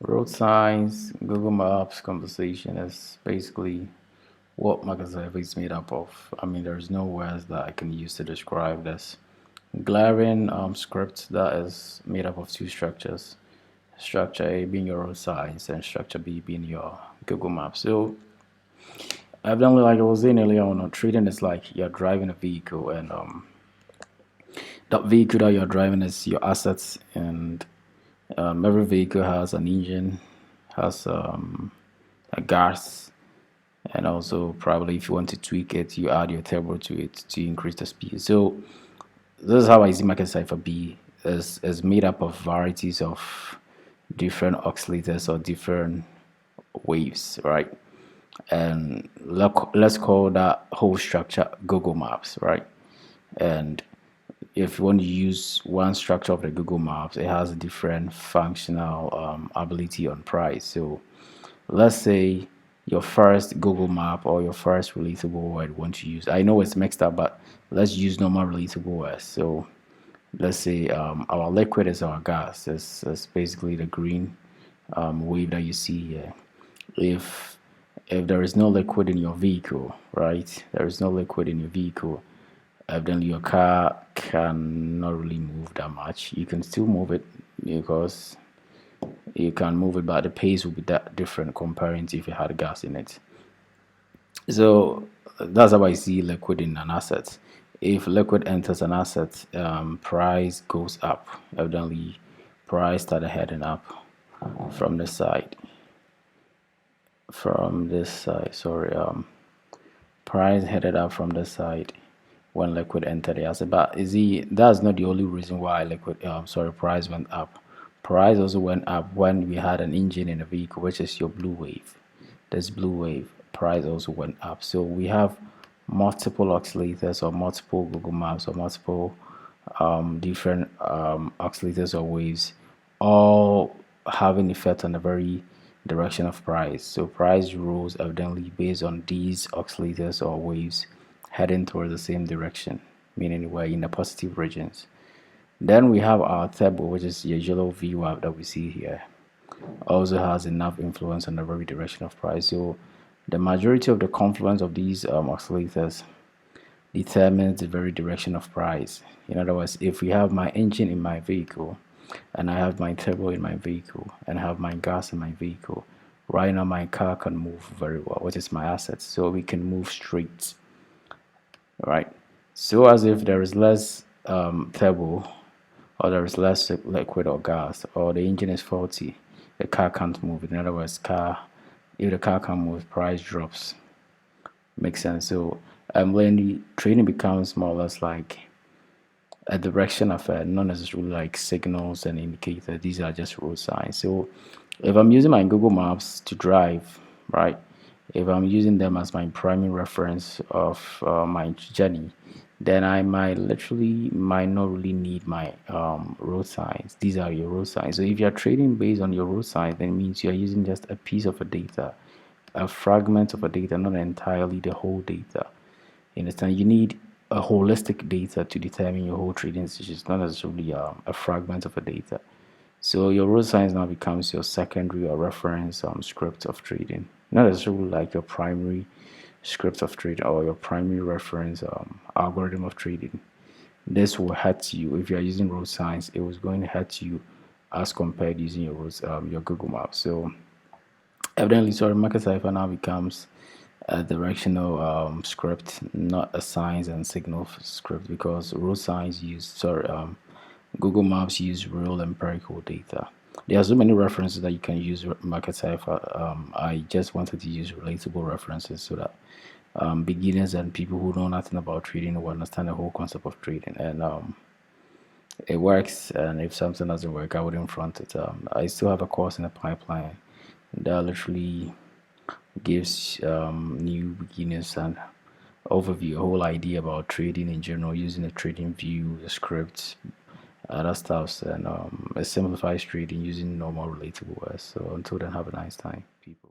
Road signs, Google Maps conversation is basically what Market Cipher is made up of. I mean, there's no words that I can use to describe this glaring script that is made up of two structures. Structure A being your road signs and structure B being your Google Maps. So evidently, like I was saying earlier on, trading is like you're driving a vehicle and that vehicle that you're driving is your assets and every vehicle has an engine, has a gas, and also probably if you want to tweak it, you add your turbo to it to increase the speed. So this is how I see Market Cipher B is made up of varieties of different oscillators or different waves, right? And let's call that whole structure Google Maps, right? And if you want to use one structure of the Google Maps, it has a different functional ability on price. So let's say your first Google map or your first relatable word you want to use. I know it's mixed up, but let's use normal relatable words. So let's say our liquid is our gas. It's basically the green wave that you see here. If if there is no liquid in your vehicle, right? There is no liquid in your vehicle, then your car cannot really move that much. You can still move it because you can move it, but the pace will be that different comparing to if you had gas in it. So that's how I see liquid in an asset. If liquid enters an asset, price goes up. Evidently, price started heading up from this side. From this side, sorry. Price headed up from this side when liquid entered the asset. But is he? That's not the only reason why liquid. Sorry, price went up. Price also went up when we had an engine in a vehicle, which is your blue wave. This blue wave price also went up. So we have multiple oscillators or multiple Google Maps or multiple different oscillators or waves, all having effect on the very direction of price. So price rose evidently based on these oscillators or waves heading towards the same direction, meaning we're in the positive regions. Then we have our table, which is your yellow VWAP that we see here. Also has enough influence on the very direction of price. So the majority of the confluence of these oscillators determines the very direction of price. In other words, if we have my engine in my vehicle and I have my turbo in my vehicle and I have my gas in my vehicle, right now my car can move very well, which is my asset. So we can move straight, right? So as if there is less turbo or there is less liquid or gas or the engine is faulty, the car can't move. In other words, if the car can't move, price drops. Makes sense. So when the trading becomes more or less like a direction of not necessarily like signals and indicators. These are just road signs. So if I'm using my Google Maps to drive, right? If I'm using them as my primary reference of my journey, then I might not really need my road signs. These are your road signs. So if you're trading based on your road signs, then it means you're using just a piece of a data, a fragment of a data, not entirely the whole data. You understand? You need a holistic data to determine your whole trading decisions, not necessarily a fragment of a data. So your road signs now becomes your secondary or reference script of trading, not necessarily like your primary script of trading or your primary reference algorithm of trading. This will hurt you if you are using road signs. It was going to hurt you as compared using your Google Maps. So evidently, sorry, Market Cipher now becomes a directional script, not a signs and signal script, because road signs use Google Maps use real empirical data. There are so many references that you can use Market Cipher. I just wanted to use relatable references so that beginners and people who know nothing about trading will understand the whole concept of trading. And it works. And if something doesn't work, I wouldn't front it. I still have a course in the pipeline that literally gives new beginners an overview, a whole idea about trading in general, using the trading view, the scripts, other stuffs, and it simplifies trading using normal relatable words. So until then, have a nice time, people.